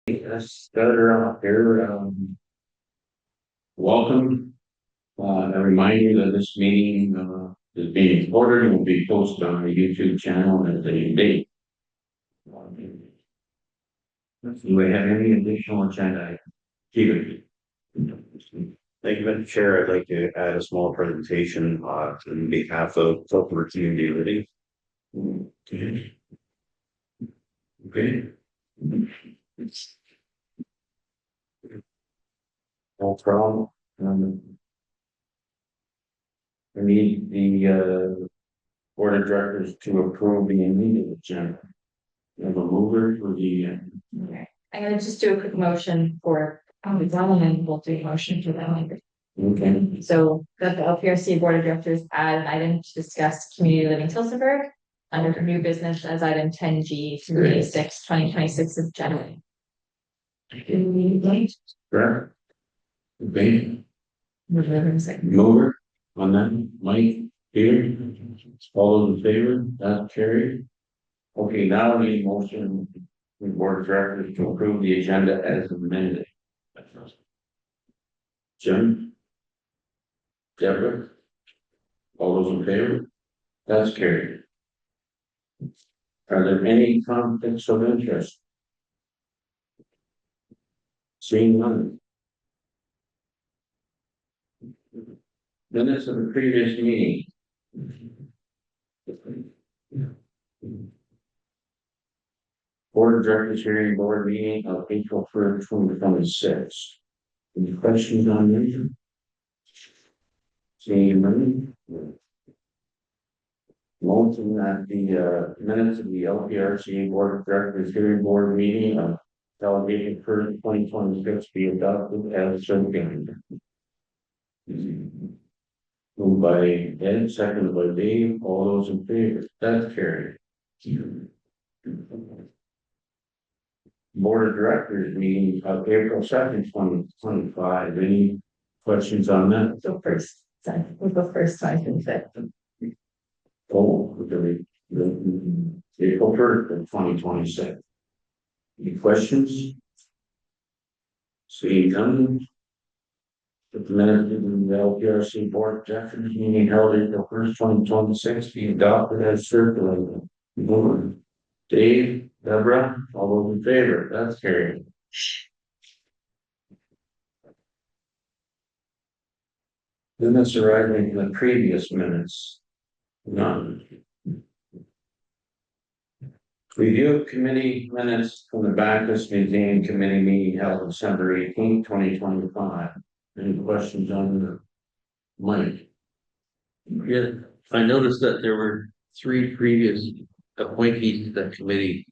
Let's start her off here. Welcome. A reminder that this meeting is being recorded and will be posted on our YouTube channel as a date. Do we have any additional agenda? Keep Thank you, Mr. Chair. I'd like to add a small presentation on behalf of Tilton Community Living. it. Okay. No problem. I need the board of directors to approve the immediate agenda. You have a mover for the. Okay, I'm gonna just do a quick motion for, Ron, and we'll do a motion for that later. Okay. So that the LPRC Board of Directors add an item to discuss community living Tilsonburg under new business as item 10G 2026 of January. Correct. Okay. Second. Mover on that, Mike, Peter, all those in favor, that carried. Okay, now we need motion from board of directors to approve the agenda as amended. Jim? Deborah? All those in favor? That's carried. Are there any conflicts of interest? Seeing none. Minutes of the previous meeting. Board of Directors hearing board meeting of April 1st, 2026. Any questions on this? Seeing none. Motion that the minutes of the LPRC Board of Directors hearing board meeting of delegated 1st, 2026 be adopted as circulated. Moved by Ed, seconded by Dave, all those in favor, that's carried. Board of Directors meeting of April 2nd, 2025, any questions on that? Go first, sorry, we'll go first, so I can say. Oh, the April 1st of 2026. Any questions? Seeing none. The minutes of the LPRC Board of Directors meeting held April 1st, 2026 be adopted as circulated. Dave, Deborah, all those in favor, that's carried. Minutes arriving in the previous minutes. None. Review of committee minutes from the Bacchus Museum Committee meeting held December 18th, 2025. Any questions on the Mike? Yeah, I noticed that there were 3 previous appointees to that committee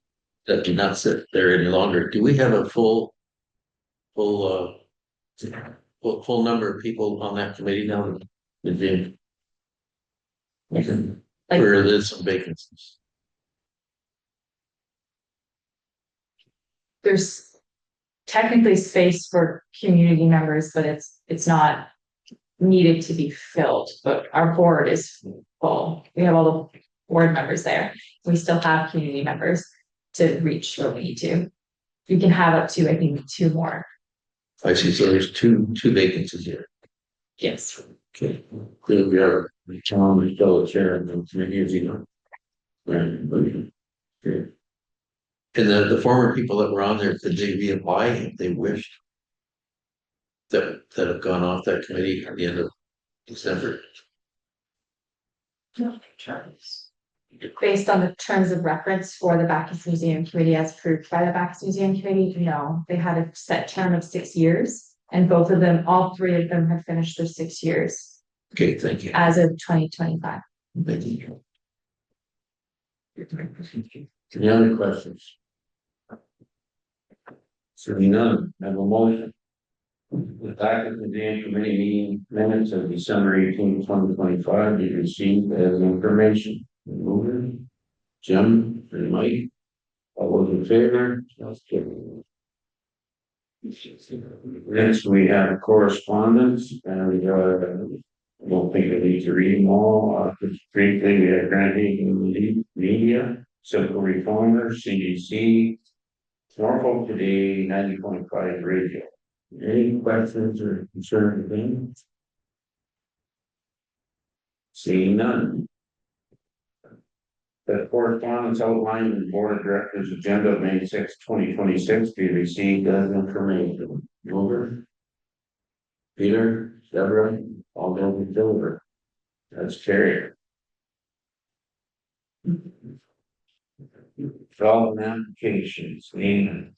that did not sit there any longer. Do we have a full number of people on that committee now? Or there's some vacancies? There's technically space for community members, but it's not needed to be filled, but our board is full. We have all the board members there. We still have community members to reach where we need to. You can have up to, I think, 2 more. I see, so there's two vacancies here. Yes. Okay, clearly we are Tom is still a chair and the committee is okay. And the former people that were on there, could they reapply if they wished? That have gone off that committee at the end of December? Based on the terms of reference for the Bacchus Museum Committee as approved by the Bacchus Museum Committee, no, they had a set term of 6 years. And both of them, all 3 of them have finished their 6 years. Okay, thank you. As of 2025. Thank you. Any other questions? Seeing none, I have a motion. The Bacchus Museum Committee meeting minutes of December 18th, 2025 be received as information. Mover, Jim, and Mike, all those in favor? That's carried. Next, we have correspondence, and I don't think I need to read them all. Just briefly, we have Grand Haven Media, Simple Reformers, CDC, Norfolk Today 90.5 radio. Any questions or concerns with them? Seeing none. The correspondence outlined in the Board of Directors agenda of May 6, 2026 be received as information. Mover. Peter, Deborah, all those in favor. That's carried. Development applications, Nina.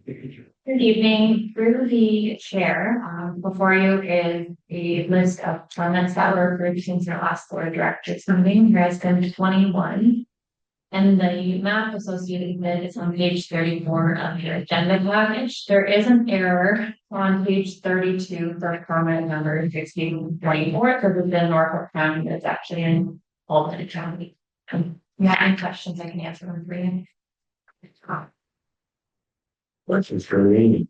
Good evening, through the chair, before you is a list of permits that were approved since our last board of directors meeting. There has been 21. And the map associated with it is on page 34 of your agenda package. There is an error on page 32 for comment number 1624, because it's in Norfolk County, but it's actually in Albany County. If you have any questions, I can answer them for you. Questions for me?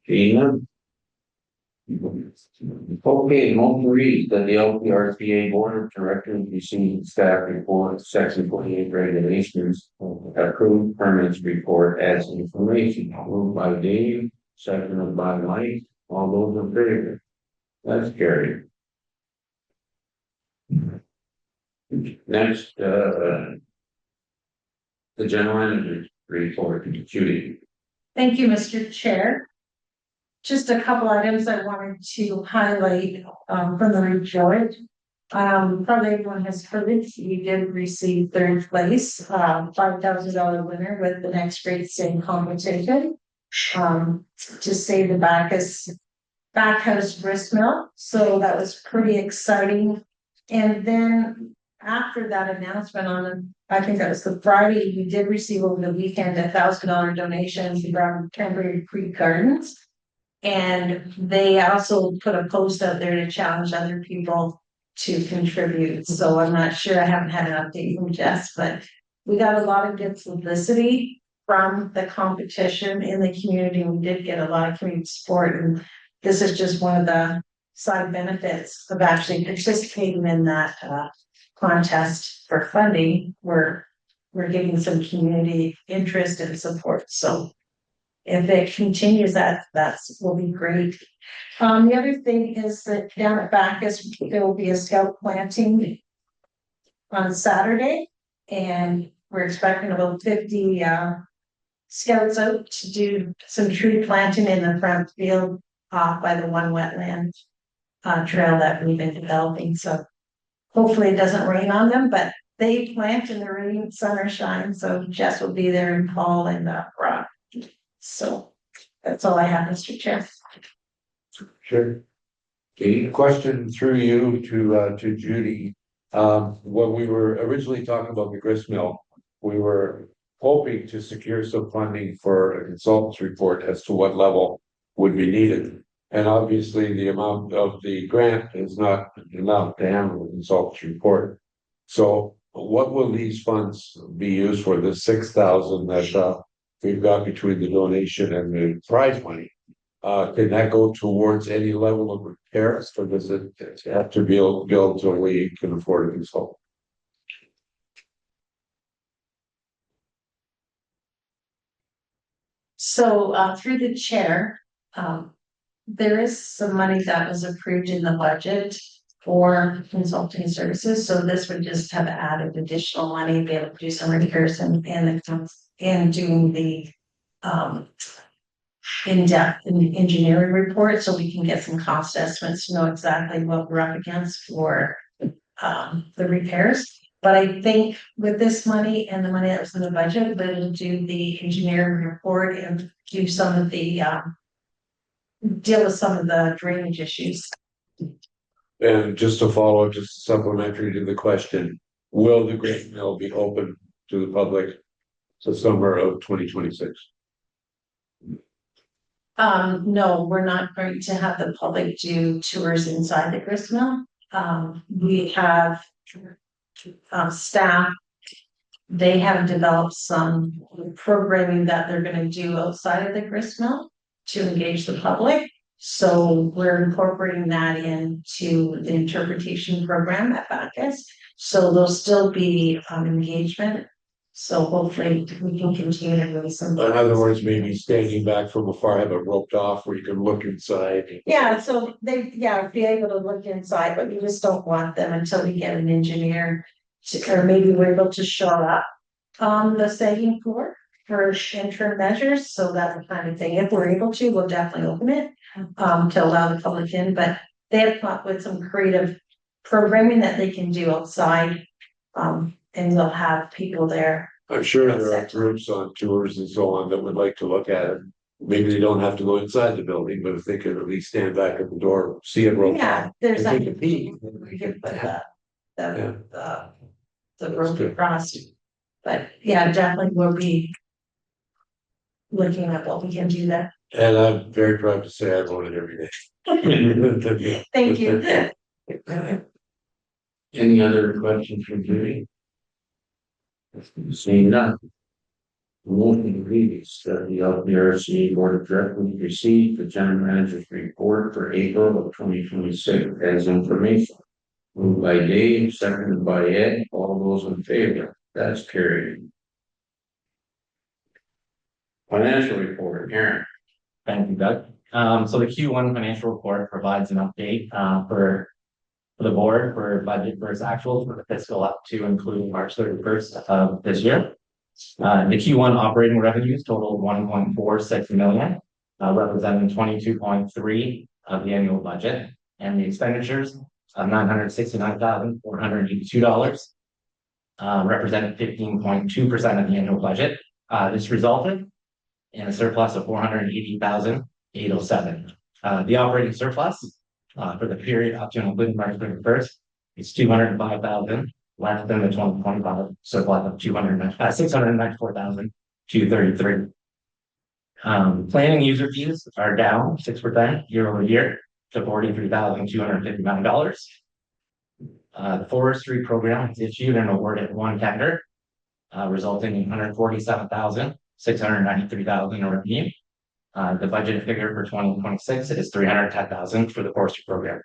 Gina? Okay, motion reads that the LPRCA Board of Directors received staff report, section 48 regulations, approved permits report as information. Moved by Dave, seconded by Mike, all those in favor. That's carried. Next, the general manager's report, Judy. Thank you, Mr. Chair. Just a couple items I wanted to highlight from the report. Probably everyone has heard it. You did receive third place, $5,000 winner with the next great sing competition. To say the Backhouse grist mill. So that was pretty exciting. And then after that announcement on, I think that was the Friday, we did receive over the weekend $1,000 donations from Cranberry Creek Gardens. And they also put a post out there to challenge other people to contribute. So I'm not sure, I haven't had an update from Jess, but we got a lot of good publicity from the competition in the community. We did get a lot of community support, and this is just one of the side benefits of actually participating in that contest for funding. We're getting some community interest and support. So if it continues, that's will be great. The other thing is that down at Bacchus, there will be a scout planting on Saturday, and we're expecting about 50 scouts out to do some tree planting in the front field by the one wetland trail that we've been developing. So hopefully it doesn't rain on them, but they plant in the rain, sun or shine. So Jess will be there in Paul and Brock. So that's all I have, Mr. Chair. Sure. A question through you to Judy. When we were originally talking about the grist mill, we were hoping to secure some funding for a consultant's report as to what level would be needed. And obviously the amount of the grant is not enough to handle the consultant's report. So what will these funds be used for? The 6,000 that we've got between the donation and the prize money. Can that go towards any level of repairs, or does it have to be built so we can afford a consultant? So through the chair, there is some money that was approved in the budget for consulting services. So this would just have added additional money, be able to do some repairs and doing the in-depth engineering report, so we can get some cost estimates to know exactly what we're up against for the repairs. But I think with this money and the money that was in the budget, but it'll do the engineering report and do some of the deal with some of the drainage issues. And just to follow up, just supplementary to the question, will the grist mill be open to the public the summer of 2026? No, we're not going to have the public do tours inside the grist mill. We have staff. They have developed some programming that they're going to do outside of the grist mill to engage the public. So we're incorporating that into the interpretation program at Bacchus. So there'll still be engagement So hopefully we can continue to release some. In other words, maybe standing back from afar, have it roped off where you can look inside. Yeah, so be able to look inside, but we just don't want them until we get an engineer. Or maybe we're able to show up on the second floor for interim measures, so that's the kind of thing. If we're able to, we'll definitely open it. To allow the public in, but they have come up with some creative programming that they can do outside. And they'll have people there. I'm sure there are groups on tours and so on that would like to look at it. Maybe they don't have to go inside the building, but if they could at least stand back at the door, see it roped Yeah, off. there's If like. they could peek. We could put Yeah. the rope across. But yeah, definitely we'll be looking at what we can do there. And I'm very proud to say I voted every day. Thank you. Any other questions from Judy? Seeing none. Motion reads that the LPRC Board of Directors received the general manager's report for April of 2026 as information. Moved by Dave, seconded by Ed, all those in favor, that's carried. Financial report, Aaron. Thank you, Doug. So the Q1 financial report provides an update for the board for budget versus actual for the fiscal up to including March 31st of this year. The Q1 operating revenues totaled 1.46 million, representing 22.3% of the annual budget, and the expenditures of $969,482, representing 15.2% of the annual budget. This resulted in a surplus of $480,807. The operating surplus for the period up to and including March 31st is $205,000, less than the 2025 surplus of $694,233. Planning user fees are down 6% year over year to $43,259. The forestry program has issued and awarded one tender, resulting in $147,693 in revenue. The budget figure for 2026 is $310,000 for the forestry program.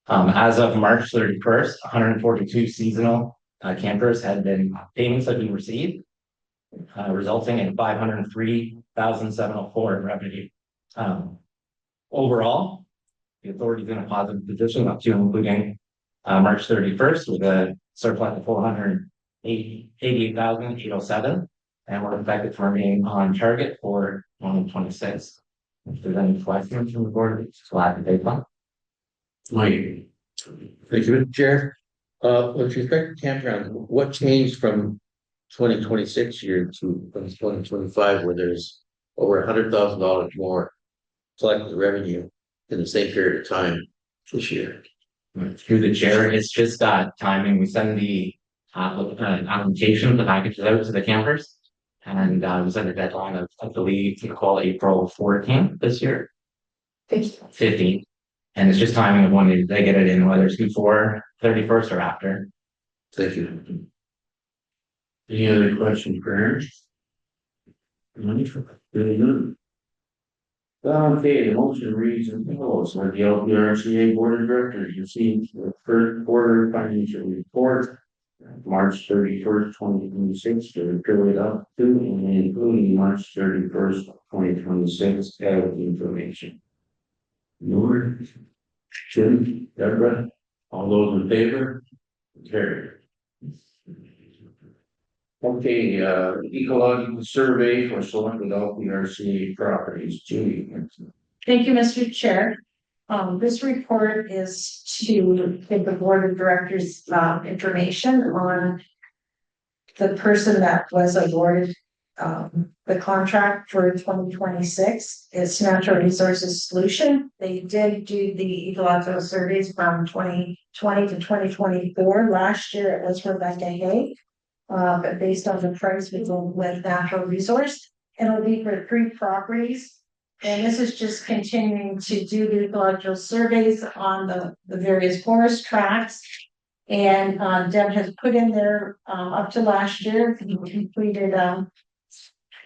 As of March 31st, 142 seasonal campers payments had been received, resulting in $503,704 in revenue. Overall, the authority is in a positive position up to and including March 31st with a surplus of $488,807, and we're expected to remain on target for 2026. If there's any questions from the board, it's glad to take them. Mike. Thank you, Mr. Chair. With respect to campground, what changed from 2026 year to 2025, where there's over $100,000 more collected revenue in the same period of time this year? Through the chair, it's just timing. We send the application, the packages out to the campers, and we set a deadline of, I believe, to call April 14th this year. 15th. And it's just timing of when they get it in, whether it's before 31st or after. Thank you. Any other questions for Aaron? Really good. Okay, the motion reads as follows: that the LPRCA Board of Directors received the first quarter financial report, March 31st, 2026, for the period up to and including March 31st, 2026, as information. Nord, Jim, Deborah, all those in favor? Carried. Okay, ecological survey for selected LPRCA properties, Judy. Thank you, Mr. Chair. This report is to give the board of directors information on the person that was awarded the contract for 2026. It's Natural Resources Solution. They did do the ecological surveys from 2020 to 2024. Last year it was Rebecca Hay. But based on the price, we go with Natural Resource. It'll be for 3 properties. And this is just continuing to do the ecological surveys on the various forest tracts. And Deb has put in there up to last year, we completed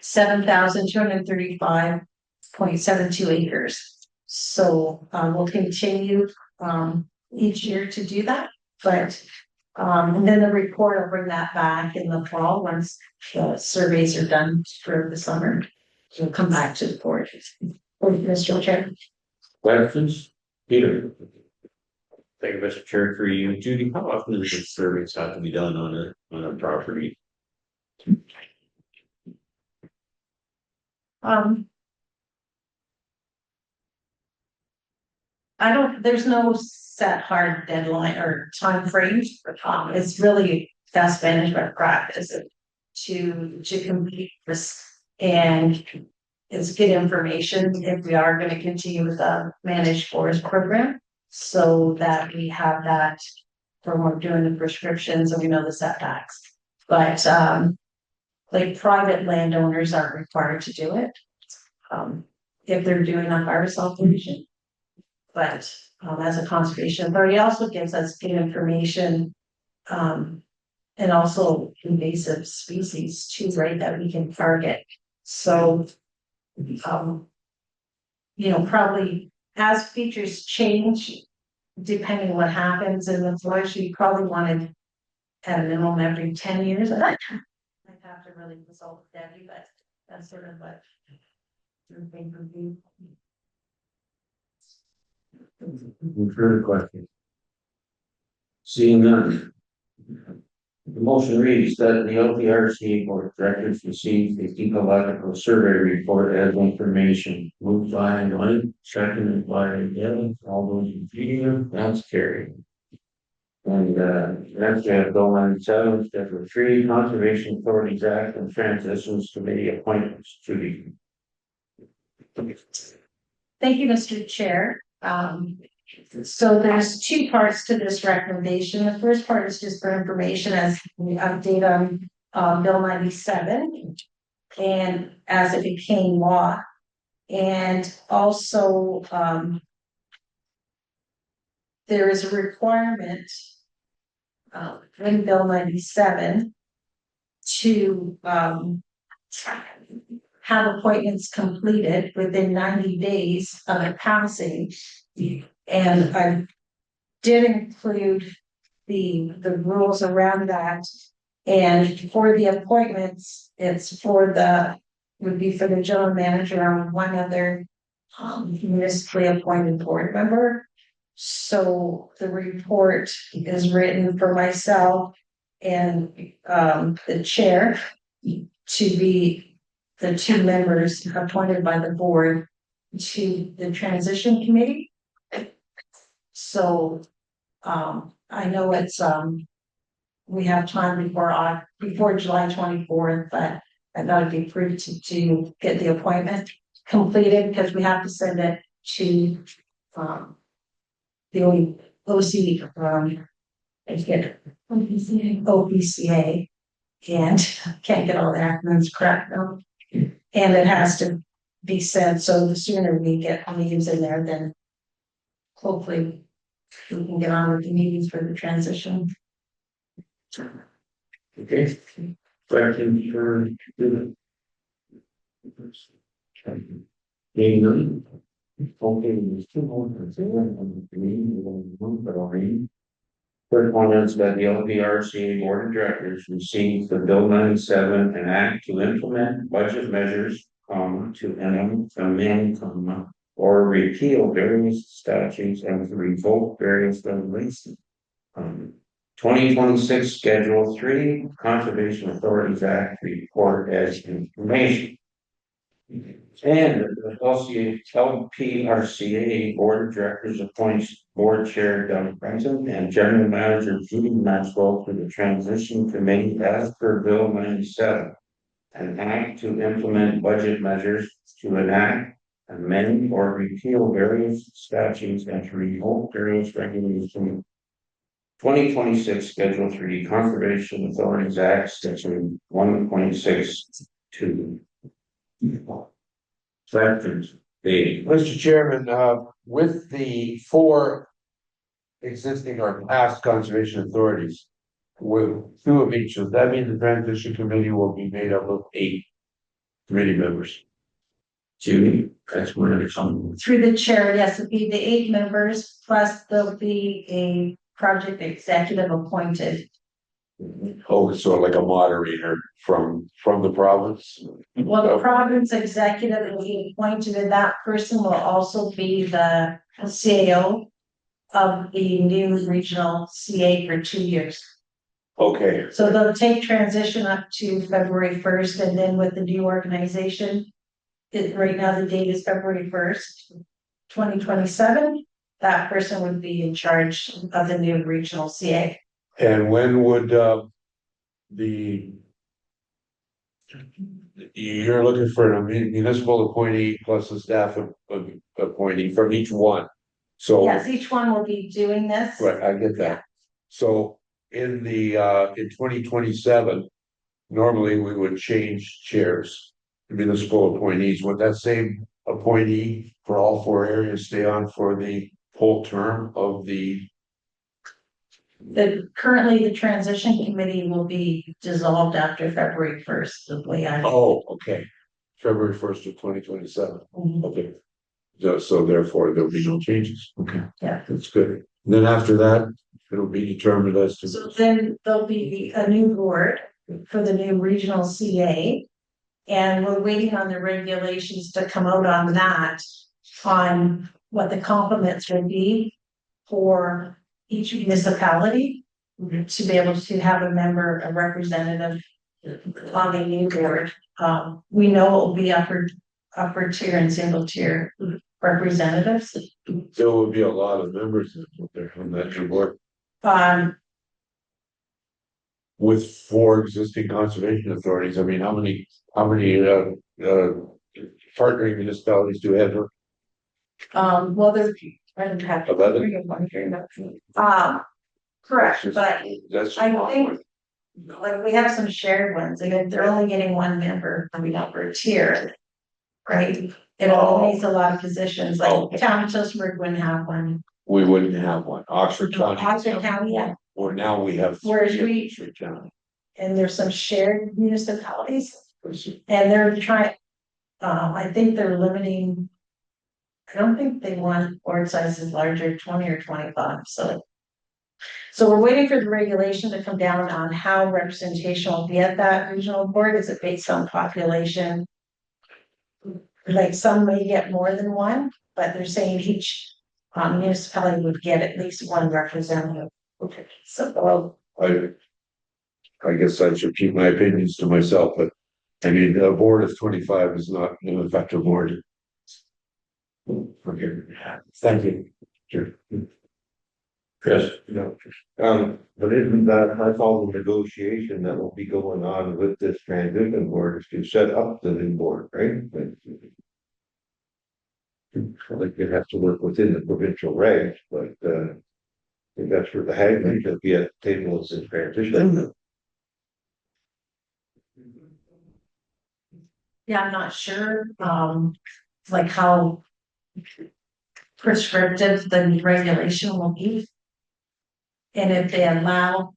7,235.72 acres. So we'll continue each year to do that. But And then the report, I'll bring that back in the fall once the surveys are done for the summer. We'll come back to the board. Mr. Chair. Questions? Peter? Thank you, Mr. Chair, for you. Judy, how often does the surveys have to be done on a property? There's no set hard deadline or time frame. It's really best management practice to complete this. And it's good information if we are going to continue with the managed forest program, so that we have that when we're doing the prescriptions and we know the setbacks. But like private landowners aren't required to do it if they're doing a harvest operation. But as a conservation authority, it also gives us good information and also invasive species too, right, that we can target. So, probably as features change, depending what happens in the forest, you probably wanted at a minimum every 10 years. I'd have to really consult with Debbie, but that's sort of what your thing would be. Any further questions? Seeing none. The motion reads that the LPRC board of directors receive the ecological survey report as information. Moved by Mike, seconded by Dale. All those in favor, that's carried. And next we have Bill 97, Schedule 3, Conservation Authorities Act and Transitions Committee appointments. Judy. Thank you, Mr. Chair. So there's two parts to this recommendation. The first part is just for information as we update on Bill 97 and as it became law. And also there is a requirement in Bill 97 to have appointments completed within 90 days of it passing. And I did include the rules around that. And for the appointments, it's would be for the general manager and one other municipally appointed board member. So the report is written for myself and the chair to be the two members appointed by the board to the transition committee. So I know it's we have time before July 24th, but I thought it'd be prudent to get the appointment completed because we have to send it to the OPCA, and can't get all the acronyms correct though. And it has to be sent, so the sooner we get meetings in there, then hopefully we can get on with the meetings for the transition. Okay. Questions for Judy? Being none. Okay, there's two more. First one is that the LPRC Board of Directors received the Bill 97, an act to implement budget measures, to amend, or repeal various statutes and to revoke various regulations. 2026 Schedule 3 Conservation Authorities Act report as information. And the LPRCA Board of Directors appoints Board Chair Doug Brenton and General Manager Judy Maxwell to the Transition Committee as per Bill 97. An act to implement budget measures to enact, amend, or repeal various statutes and to revoke various regulations. 2026 Schedule 3 Conservation Authorities Act Section 1.6.2. Sections. Mr. Chairman, with the 4 existing or past conservation authorities, with 2 of each, does that mean the transition committee will be made up of 8 committee members? Judy, that's one of the. Through the chair, yes, it'd be the 8 members, plus there'll be a project executive appointed. Oh, so like a moderator from the province? Well, the province executive will be appointed, and that person will also be the CAO of the new regional CA for 2 years. Okay, So they'll take transition up to February first, and then with the new organization. Right now, the date is February 1st, 2027. That person would be in charge of the new regional CA. and when would, you're looking for a municipal appointee plus a staff appointee from each one? So. Yes, each one will be doing this. Right, I get that. So in in 2027, normally we would change chairs. Municipal appointees, would that same appointee for all 4 areas stay on for the whole term of the? Currently, the transition committee will be dissolved after February 1st, the way I. Oh, okay. February 1st of 2027, Mhm. okay. So therefore, there'll be no changes, okay. Yeah. That's good. Then after that, it'll be determined as to. So then there'll be a new board for the new regional CA. And we're waiting on the regulations to come out on that, on what the complements would be for each municipality to be able to have a member, a representative on the new board. We know it will be upper tier and single tier representatives. There will be a lot of members there on that new board. With 4 existing conservation authorities, I mean, how many partnering municipalities do we have? Well, there's, I don't have. 11? Correct, but That's. I think, like, we have some shared ones, and they're only getting 1 member coming up per tier. Right, it eliminates a lot of positions, like town of Tillsburg wouldn't have one. We wouldn't have one, Oxford County. Oxford County, yeah, Or now we have. Whereas 3 in we- Oxford County. and there's some shared municipalities, and they're trying, I think they're limiting. I don't think they want board sizes larger, 20 or 25, so. So we're waiting for the regulation to come down on how representation will be at that regional board. Is it based on population? Like, some may get more than 1, but they're saying each municipality would get at least 1 representative. Okay, So, well, I guess I should keep my opinions to myself, but I mean, a board of 25 is not an effective board. Okay, thank you. Sure. Chris? But isn't that's all the negotiation that will be going on with this transition board is to set up the new board, right? Like you have to work within the provincial regs, but I think that's where the hagman should be at the table of this transition. yeah, I'm not sure, like how prescriptive the regulation will be. And if they allow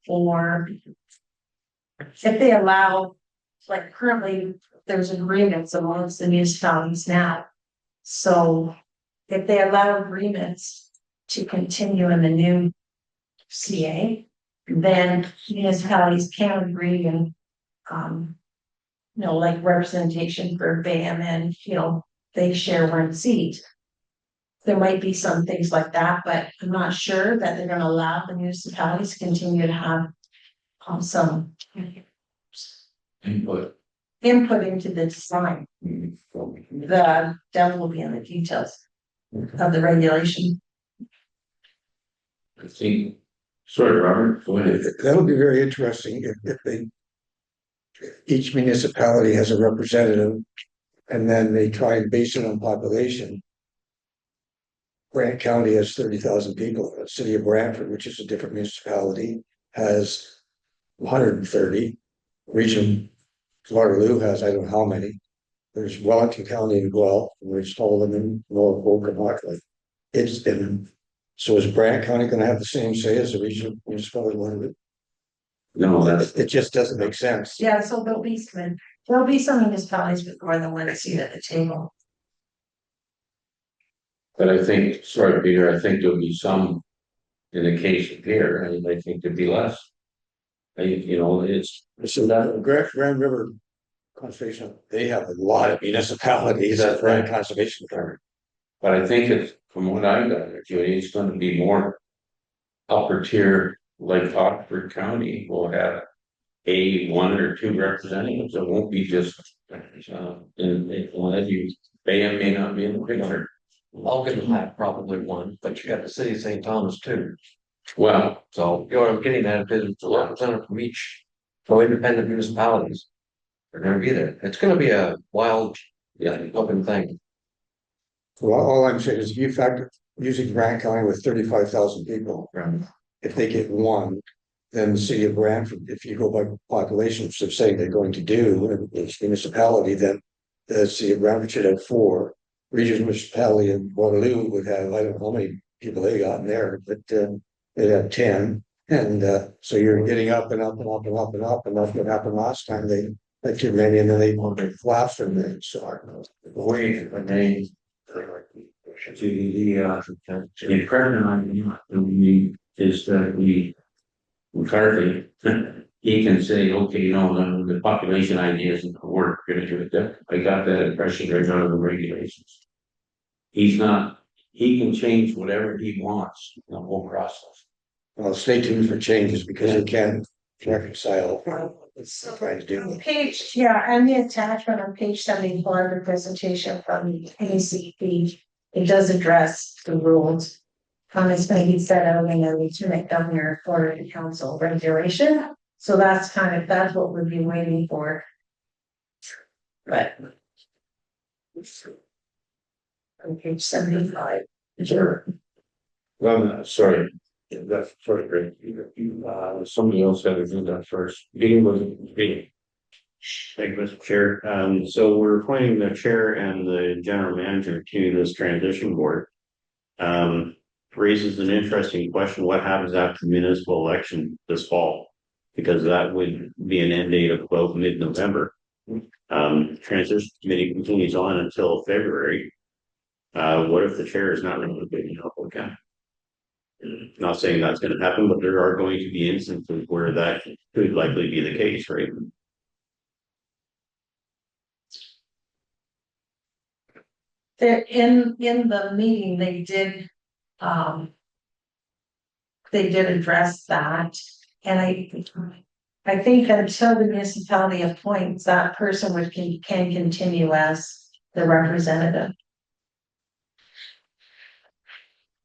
like currently, there's agreements amongst the municipalities now. So if they allow agreements to continue in the new CA, then municipalities can agree and, like representation for BAM, and, they share 1 seat. There might be some things like that, but I'm not sure that they're gonna allow the municipalities to continue to have some Input. input into the design. The devil will be in the details of the regulation. I think, sorry, Robert, go ahead. That'll be very interesting if each municipality has a representative and then they try and base it on population. Grant County has 30,000 people. The city of Brantford, which is a different municipality, has 130. Region Waterloo has I don't know how many. There's Wellington County and Guelph, there's Holden and Norfolk and Hockley. So is Brant County going to have the same say as the regional municipality of Waterloo? No, that's, It just doesn't make sense. Yeah, so there'll be some municipalities with more than 1 seat at the table. but I think, sorry, Peter, I think there'll be some in the case of here, I think there'd be less. It's, So that Grand River Conservation, they have a lot of municipalities that run conservation department. but I think it's, from what I got, Judy, it's gonna be more upper tier, like Oxford County will have one or two representatives. It won't be just, as you, Bayham may not be in the picture. Elgin will have probably one, but you got the city of St. Thomas too. Well, So, you know what I'm getting at, is it's a representative from each, so independent municipalities. They're gonna be there. It's gonna be a wild, open thing. Well, all I'm saying is if you factor using Grant County with 35,000 people, if they get one, then the city of Brantford, if you go by population, which they're saying they're going to do, and each municipality, then the city of Brantford should have 4. Regional municipality in Waterloo would have, I don't know how many people they got in there, but they'd have 10. And so you're getting up and up and up and up and up, and that's what happened last time. They had too many, and then they collapsed from there. So wait, when they. The impression I is that McCarthy, he can say, okay, no, the population idea isn't gonna work, we're gonna do it different. I got that impression right out of the regulations. He can change whatever he wants in the whole process. well, stay tuned for changes because they can't reconcile. So, Trying to do. Page, yeah, and the attachment on page 74 of the presentation from ACP, it does address the rules. It's going to be set out in the Lieutenant Governor for the council regulation, so that's what we'd be waiting for. But. On page 75. Sure. Well, sorry, that's sorry, Greg. Somebody else had to do that first. Meeting was being. Thank you, Mr. Chair. So we're appointing the chair and the general manager to this transition board. Raises an interesting question. What happens after the municipal election this fall? Because that would be an end date of about mid-November. Transition committee continues on until February. What if the chair is not really big enough? Okay. Not saying that's going to happen, but there are going to be instances where that could likely be the case, right? In the meeting, they did address that, and I think until the municipality appoints, that person can continue as the representative.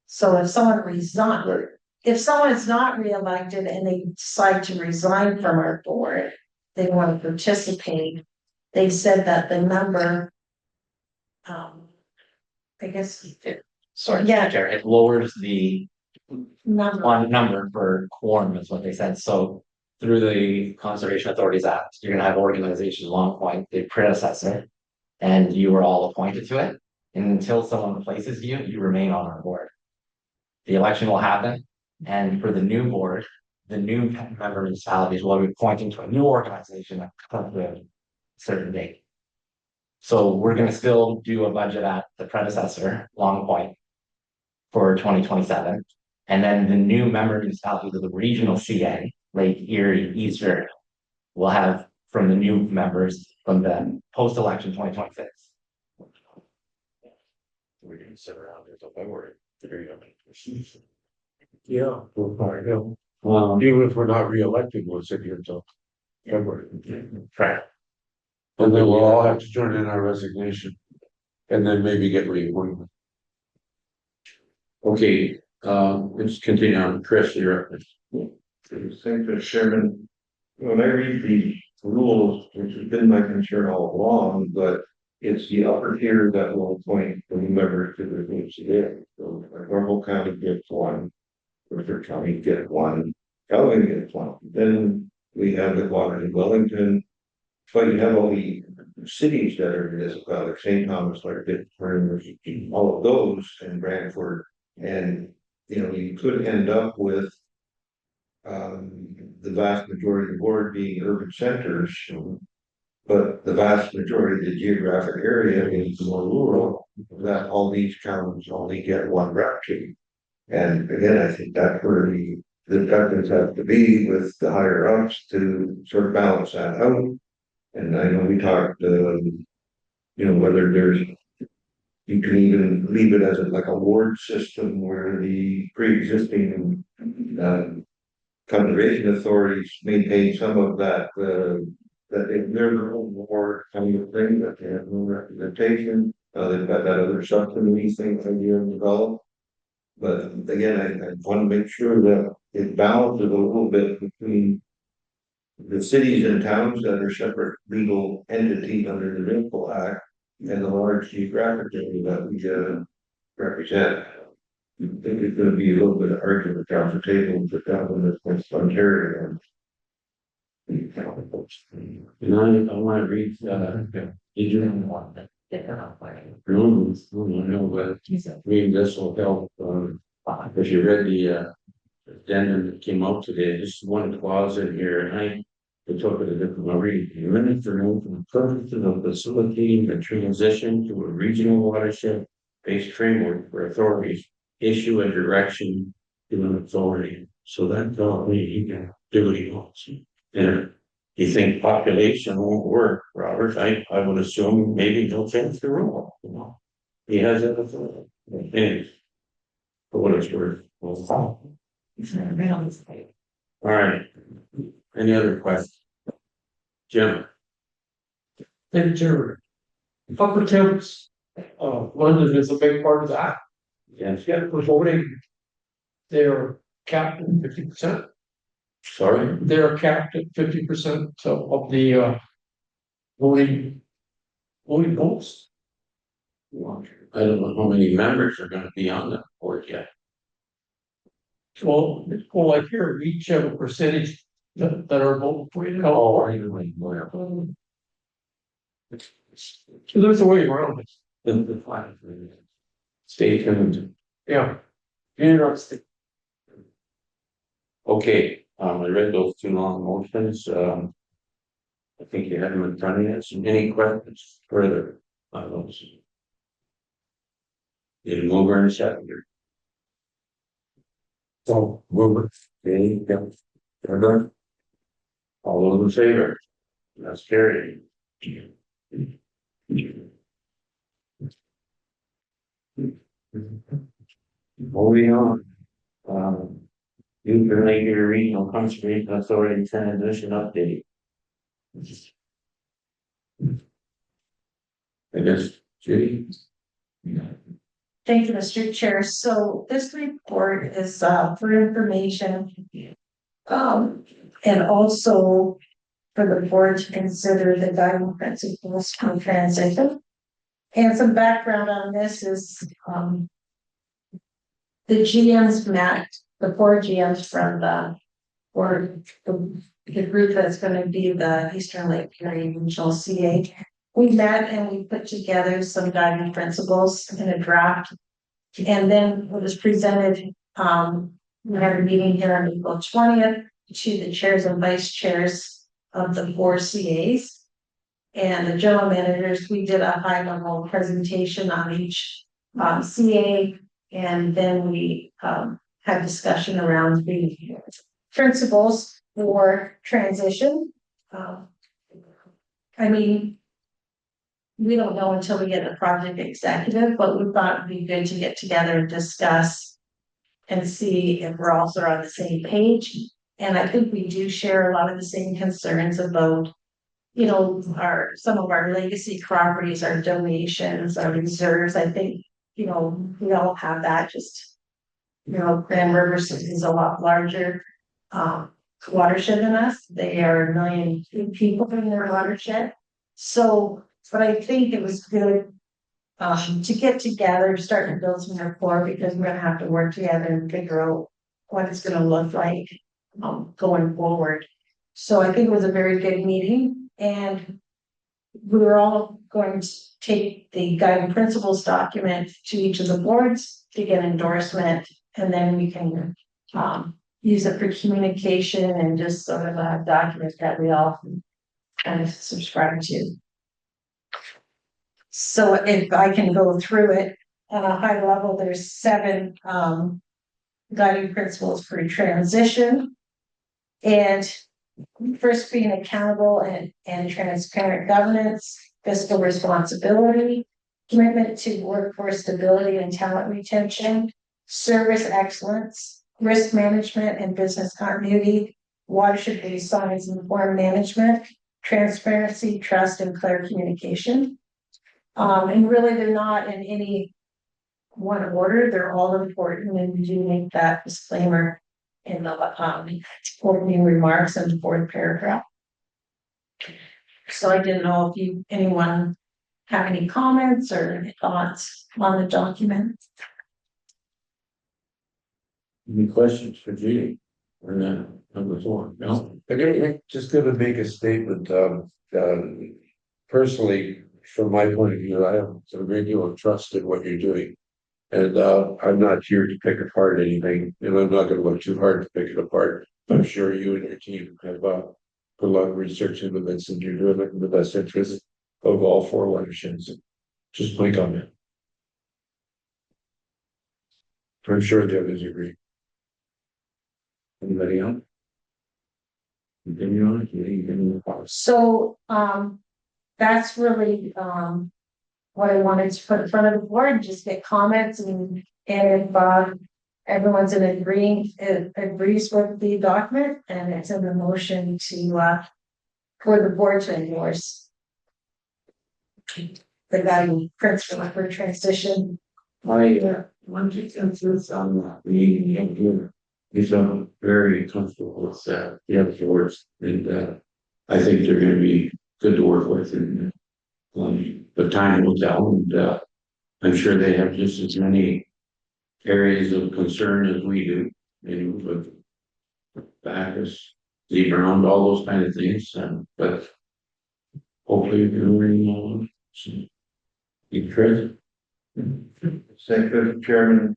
So if someone is not reelected and they decide to resign from our board, they want to participate, they said that the number, I guess. Sorry, Yeah. Chair, it lowers the Number. number for quorum is what they said. So through the Conservation Authorities Act, you're gonna have organizations long point, the predecessor, and you were all appointed to it. And until someone replaces you, you remain on our board. The election will happen, and for the new board, the new member municipalities will be appointing to a new organization at a certain date. So we're gonna still do a budget at the predecessor, Long Point, for 2027. And then the new member municipalities of the regional CA, Lake Erie, Easter, will have from the new members from the post-election 2026. We're gonna sit around here till February. Yeah, we'll find out. Even if we're not reelected, we'll sit here until February. Correct. And then we'll all have to turn in our resignation. And then maybe get reappointed. Okay, let's continue on. Chris, you're up. Thank you, Chairman. When I read the rules, which has been my concern all along, but it's the upper tier that will appoint the new members to the VCA. So Normal County gets one, River County gets one, Calvin gets one. Then we have the Waterloo, Wellington. But you have all the cities that are municipalities, St. Thomas, like Pittsburgh, all of those, and Brantford. And, you could end up with the vast majority of the board being urban centers. But the vast majority of the geographic area is more rural, that all these towns only get one rep to. And again, I think that's where the discussions have to be with the higher ups to sort of balance that out. And I know we talked, whether there's, you can even leave it as like a ward system where the pre-existing, conservation authorities maintain some of that, that if they're their own ward kind of thing, that they have no representation. They've got that other subcommittee thing that you have developed. But again, I want to make sure that it balances a little bit between the cities and towns that are separate legal entities under the Municipal Act and the large geographic area that we represent. I think it's going to be a little bit of argument across the table with the government of Ontario. And I want to read, did you want that? No, but read this will help, if you read the, addendum that came out today, just one clause in here, and I took it a different, I'll read. The minutes are known for the purposes of facilitating the transition to a regional watershed based framework for authorities, issue a direction to an authority. So that's all he can do what he wants. And you think population won't work, Robert? I would assume maybe he'll change the rule, you know? He has that authority. Anyways, for what it's worth. All right. Any other questions? Jim? Picture. Upper Temps, London is a big part of that. Yes. Yet for voting, they're capped at 50%. Sorry? They're capped at 50% of the voting votes. I don't know how many members are gonna be on the board yet. Well, I hear each have a percentage that are voting for you. So there's a way around it. The flag. Stay tuned. Yeah. Interesting. Okay, I read those two long motions, I think you have them in front of you. Any questions further on those? Need a mover and a seconder. So, mover. Okay, yeah. They're done. All those in favor? That's carried. Moving on. Youth and Laker Regional Conservation Authority transition update. I guess, Judy? Thank you, Mr. Chair. So this report is for information. And also for the board to consider the guiding principles on transition. And some background on this is the GMs met, the 4 GMs from the group that's going to be the Eastern Lake Erie Regional CA. We met and we put together some guiding principles in a draft. And then it was presented, we had a meeting here on April 20th to the chairs and vice chairs of the 4 CAs. And the general managers, we did a high level presentation on each CA. And then we had discussion around the principles for transition. I mean, we don't know until we get a project executive, but we thought it'd be good to get together and discuss and see if we're also on the same page. And I think we do share a lot of the same concerns about, you know, some of our legacy properties, our donations, our reserves. I think, you know, we all have that. Just, you know, Grand River is a lot larger watershed than us. They are 1 million people in their watershed. So, but I think it was good to get together, start to build some rapport, because we're going to have to work together and figure out what it's going to look like going forward. So I think it was a very good meeting, and we were all going to take the guiding principles document to each of the boards to get endorsement, and then we can use it for communication and just sort of a document that we all kind of subscribe to. So if I can go through it at a high level, there's 7 guiding principles for transition. And first, being accountable and transparent governance, fiscal responsibility, commitment to workforce stability and talent retention, service excellence, risk management and business continuity, watershed-based science and informed management, transparency, trust, and clear communication. And really, they're not in any one order, they're all important, and we do make that disclaimer in the opening remarks in the fourth paragraph. So I didn't know if anyone have any comments or thoughts on the document. Any questions for Judy? Or not, number 4, no? I'm just gonna make a statement, personally, from my point of view, I have a great deal of trust in what you're doing. And I'm not here to pick apart anything, and I'm not gonna look too hard to pick it apart. I'm sure you and your team have put a lot of research into this, and you're doing it in the best interest of all 4 watersheds. Just my comment. I'm sure the others agree. Anybody else? Continue on, Judy, you can. So, that's really, what I wanted to put in front of the board, just get comments and if, everyone's agrees with the document and it's in the motion to, for the board to endorse the guiding principle for transition. My one consensus on that, we is very comfortable with the other words, and I think they're gonna be good to work with, and the time will tell, and I'm sure they have just as many areas of concern as we do, with Bacchus, the ground, all those kind of things, but hopefully you can bring along. You Chris? Thank you, Chairman.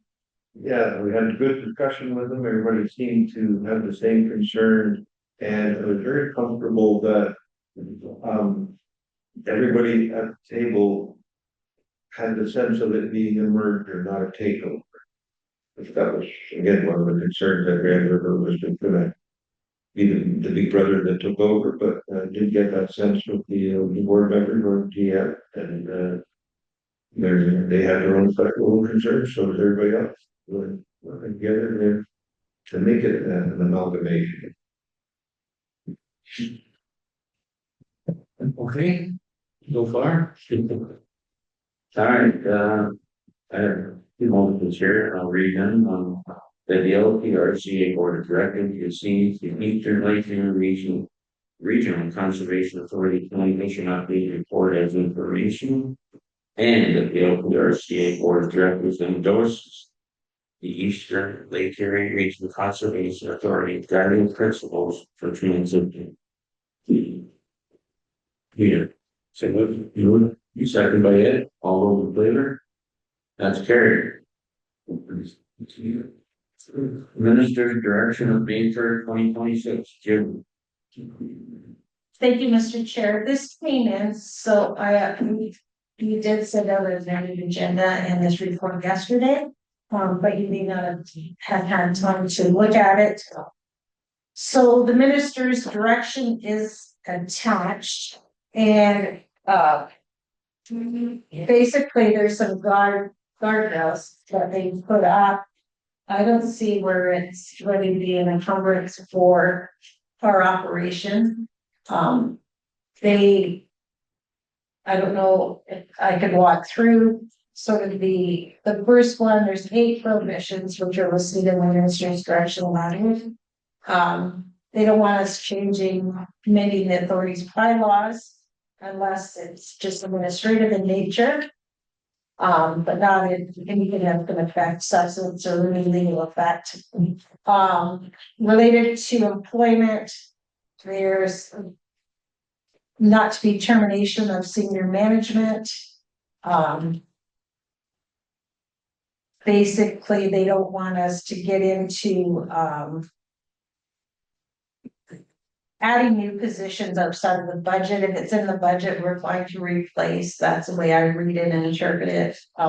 Yeah, we had a good discussion with them. Everybody seemed to have the same concern. And I was very comfortable that everybody at the table had the sense of it being a merger, not a takeover. That was, again, one of the concerns that Grand River was gonna be the big brother that took over, but did get that sense with the board members or GM, and they had their own special concerns, so does everybody else. We're together there to make it an amalgamation. Okay, so far. All right, I have 2 motions here, I'll read them. That the LPRCA Board of Directors receives the Eastern Lake Regional Conservation Authority Commission update report as information. And that the LPRCA Board of Directors endorses the Eastern Lake Erie Regional Conservation Authority guiding principles for transition. Peter, say what you second by Ed, all those in favor? That's carried. Minister's direction of May 3rd, 2026, Jim. Thank you, Mr. Chair. This came in, so you did send out an amended agenda and this report yesterday, but you may not have had time to look at it. So the minister's direction is attached, and basically there's some guardrails that they put up. I don't see where it's going to be an encumbrance for our operation. I don't know if I could walk through sort of the first one. There's 8 prohibitions which are listed in the minister's directional manual. They don't want us changing amending the authority's bylaws unless it's just administrative in nature. But not anything that's going to affect substance or any legal effect. Related to employment, there's not to be termination of senior management. Basically, they don't want us to get into adding new positions outside of the budget. If it's in the budget, we're going to replace. That's the way I read it and interpret it. They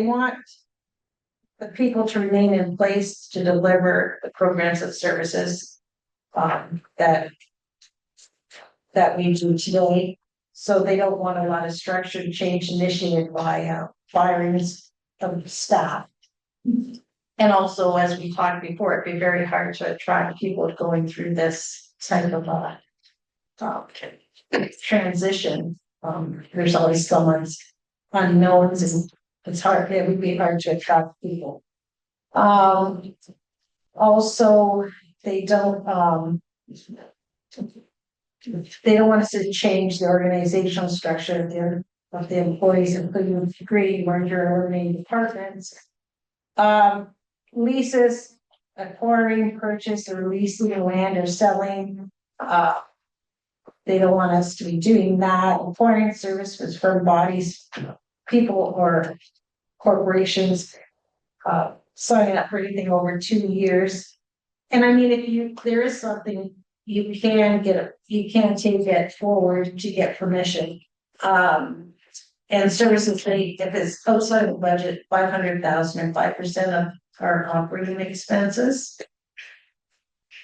want the people to remain in place to deliver the programs and services that we do today. So they don't want a lot of structured change initiated by firings of staff. And also, as we talked before, it'd be very hard to attract people going through this type of transition. There's always someone's unknowns, and it's hard, it would be hard to attract people. Also, they don't want us to change the organizational structure of the employees, including creating merger or eliminating departments. Leases, acquiring, purchase, or leasing land or selling. They don't want us to be doing that. Acquiring services from bodies, people, or corporations. Signing up for anything over 2 years. And I mean, there is something you can take it forward to get permission. And services, if it's outside of the budget, 500,000 or 5% of our operating expenses.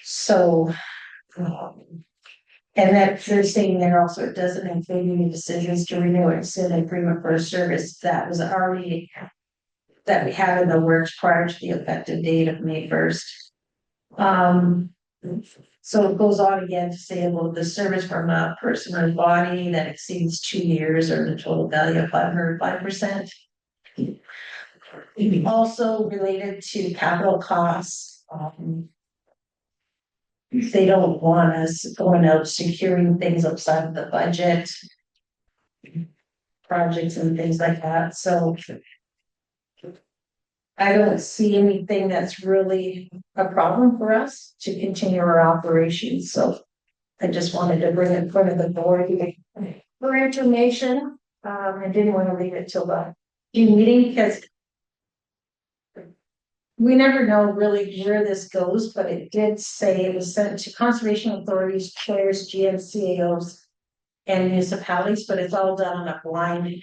So, and that they're saying there also, it doesn't include any decisions to renew or extend an agreement for a service that was already, that we had in the works prior to the effective date of May 1st. So it goes on again to say, well, the service from a person or body that exceeds 2 years or the total value of 505%. Also related to capital costs. They don't want us going out securing things outside of the budget. Projects and things like that, so. I don't see anything that's really a problem for us to continue our operations, so I just wanted to bring it in front of the board for information. I didn't want to leave it till the meeting because we never know really where this goes, but it did say it was sent to conservation authorities, chairs, GMCAOs, and municipalities, but it's all done on a blind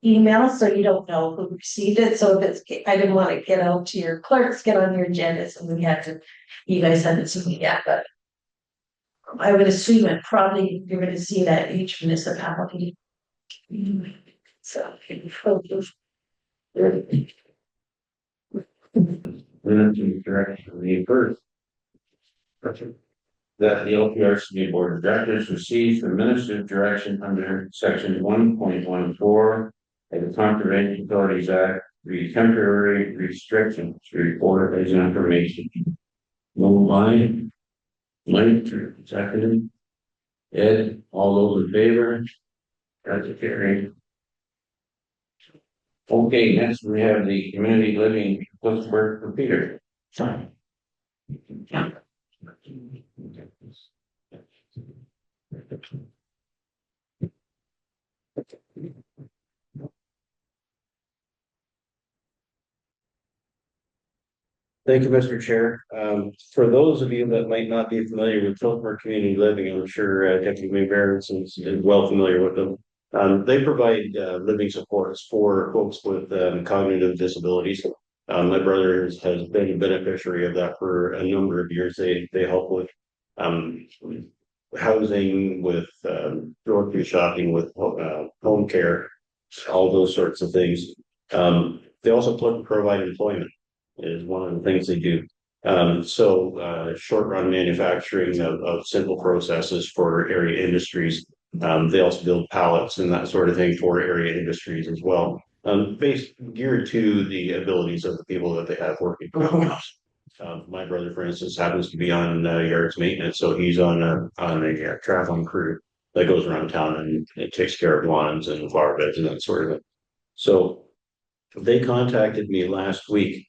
email, so you don't know who received it. So if I didn't want to get out to your clerks, get on your agendas, and you guys haven't seen it yet, but I would assume it probably you're going to see that each municipality. So direction of the first. That the LPRCA Board of Directors receives the minister's direction under section 1.14 of the Conservation Authorities Act, the temporary restrictions to report as information. Moved by Mike, seconded. Ed, all those in favor? That's carried. Okay, next we have the community living Pittsburgh for Peter. Sorry. Thank you, Mr. Chair. For those of you that might not be familiar with Tillsborough Community Living, I'm sure Deputy Mayor Barron is well familiar with them. They provide living supports for folks with cognitive disabilities. My brother has been a beneficiary of that for a number of years. They help with housing, with grocery shopping, with home care, all those sorts of things. They also provide employment, is one of the things they do. Short run manufacturing of simple processes for area industries. They also build pallets and that sort of thing for area industries as well. Geared to the abilities of the people that they have working. My brother, for instance, happens to be on yards maintenance, so he's on a traveling crew that goes around town and it takes care of lawns and flower beds and that sort of thing. So they contacted me last week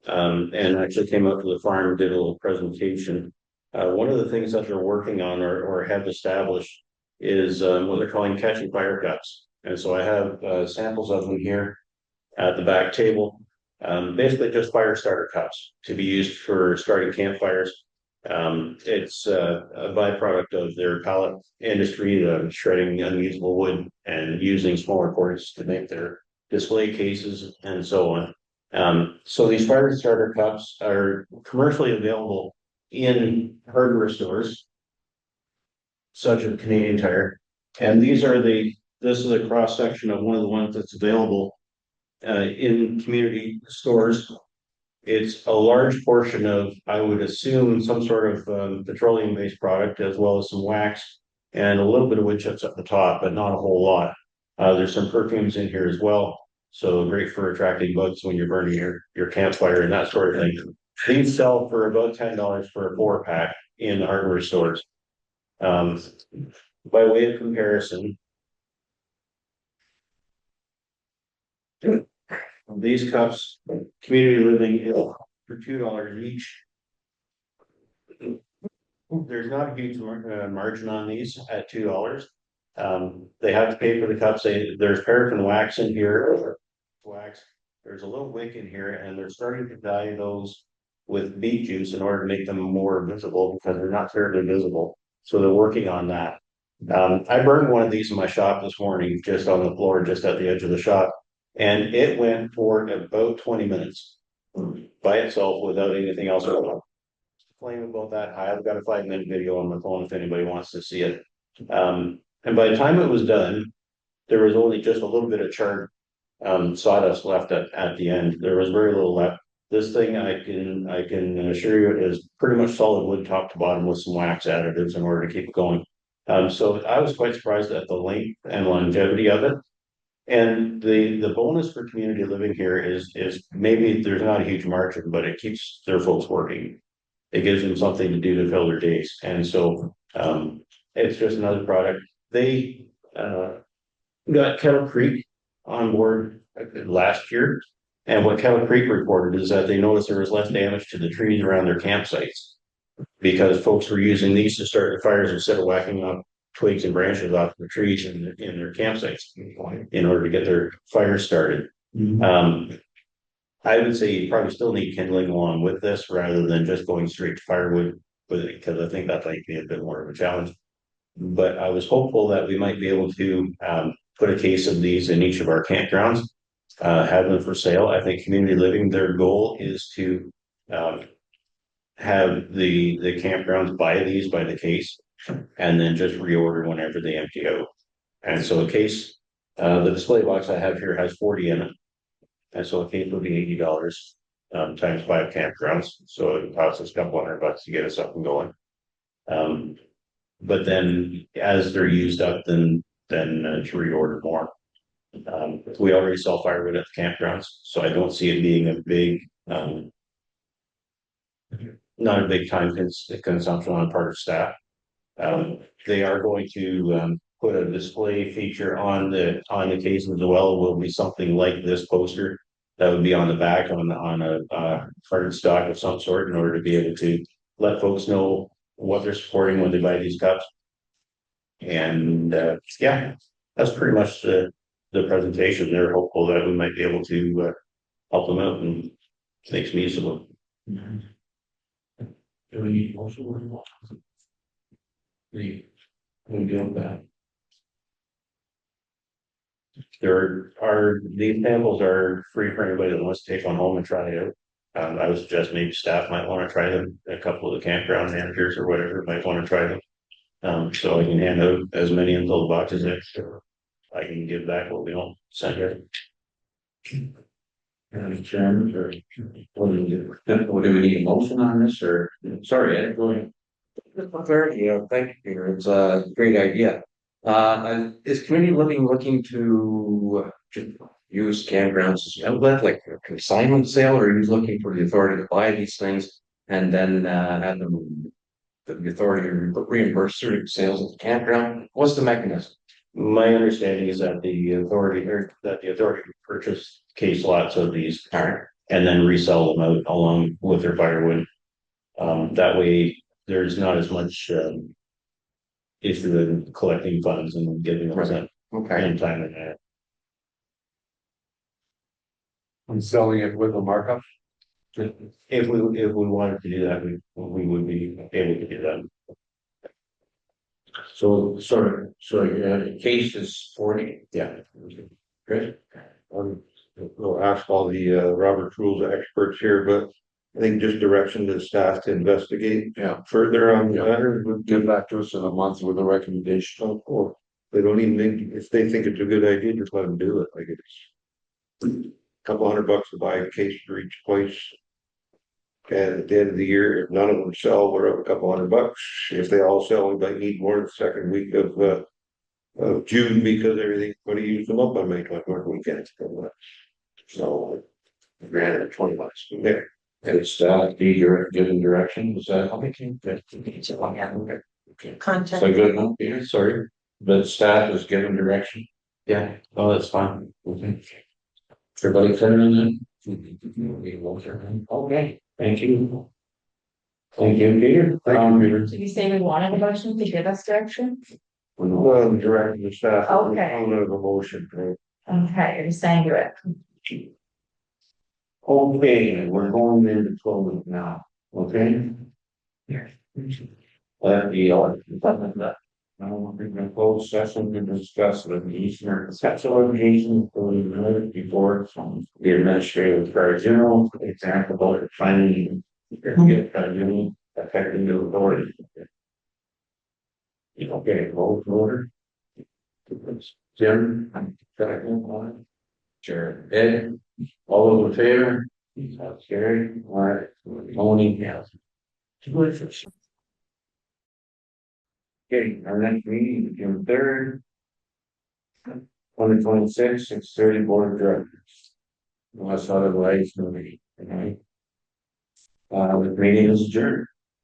and actually came out to the farm and did a little presentation. One of the things that they're working on or have established is what they're calling catching fire cups. And so I have samples of them here at the back table. Basically just fire starter cups to be used for starting campfires. It's a byproduct of their pallet industry, shredding unusable wood and using smaller cords to make their display cases and so on. So these fire starter cups are commercially available in hardware stores. Such as Canadian Tire, and this is a cross section of one of the ones that's available. In community stores. It's a large portion of, I would assume, some sort of petroleum-based product as well as some wax. And a little bit of wood chips at the top, but not a whole lot. There's some perfumes in here as well. So great for attracting bugs when you're burning your campfire and that sort of thing. These sell for about $10 for a 4-pack in hardware stores. By way of comparison. These cups, community living is for $2 each. There's not a huge margin on these at $2. They have to pay for the cups. There's paraffin wax in here. Wax. There's a little wick in here, and they're starting to dye those with beet juice in order to make them more visible because they're not terribly visible. So they're working on that. I burned one of these in my shop this morning, just on the floor, just at the edge of the shop. And it went for about 20 minutes by itself without anything else. Flame about that high. I've got a 5-minute video on my phone if anybody wants to see it. And by the time it was done, there was only just a little bit of charred sawdust left at the end. There was very little left. This thing I can assure you is pretty much solid wood top to bottom with some wax additives in order to keep it going. So I was quite surprised at the length and longevity of it. And the bonus for community living here is maybe there's not a huge margin, but it keeps their folks working. It gives them something to do to fill their days. And so it's just another product. They got Kettle Creek on board last year. And what Kettle Creek reported is that they noticed there was less damage to the trees around their campsites because folks were using these to start their fires instead of whacking up twigs and branches off the trees in their campsites in order to get their fires started. I would say you probably still need kindling along with this rather than just going straight to firewood with it, because I think that might be a bit more of a challenge. But I was hopeful that we might be able to put a case of these in each of our campgrounds, have them for sale. I think community living, their goal is to have the campgrounds buy these by the case and then just reorder whenever they empty out. And so a case, the display box I have here has 40 in it. And so a case would be $80 times 5 campgrounds. So it costs us a couple $100 to get us up and going. But then as they're used up, then to reorder more. We already sell firewood at the campgrounds, so I don't see it being a big, not a big time consumption on part of staff. They are going to put a display feature on the cases as well. Will be something like this poster that would be on the back on a card stock of some sort in order to be able to let folks know what they're supporting when they buy these cups. And yeah, that's pretty much the presentation. They're hopeful that we might be able to help them out and make some use of them. Do we need motion? We do that. These samples are free for anybody that wants to take one home and try it out. I would suggest maybe staff might want to try them. A couple of the campground managers or whatever might want to try them. So I can hand out as many in those boxes as I can give back what we don't send here. Chairman, or what do we need a motion on this, or sorry, Ed, go ahead. Thank you, Peter. It's a great idea. Is community living looking to just use campgrounds as an outlet, like a consignment sale, or are you looking for the authority to buy these things and then have them the authority to reimburse certain sales at the campground? What's the mechanism? My understanding is that the authority purchase case lots of these and then resell them out along with their firewood. That way there's not as much issue in collecting funds and giving them that in time and manner. I'm selling it with a markup. If we wanted to do that, we would be able to do that. So sorry, case is 40. Yeah. Great. we'll ask all the Robert Rules experts here, but I think just direction to the staff to investigate further on the matter. Get back to us in a month with a recommendation. Or they don't even think, if they think it's a good idea, just let them do it, like it's. Couple $100 to buy a case for each place. And at the end of the year, if none of them sell, we're up a couple $100. If they all sell, we might need more the second week of June because everything's gonna use them up on May 24th weekend. So. Granted, $20 there. And staff be given direction, is that? Contact. So good enough, Peter, sorry, but staff is given direction. Yeah, oh, that's fine. Everybody clear on that? Okay, thank you. Thank you, Peter. Did you say we wanted a motion to give us direction? Well, directing the staff. Okay. On a motion, right? Okay, you're saying do it. Okay, we're going into closing now, okay? The now we're gonna close session to discuss litigation, special litigation, before the administrative tribunal, example about the finding. Tribunal affecting the authority. Okay, vote in order. Jim, second, sure, Ed, all those in favor? That's carried, all right, Tony, yes. Okay, our next meeting, June 3rd. 2026, 6:30 board of directors. Unless otherwise, no meeting. The meeting is adjourned.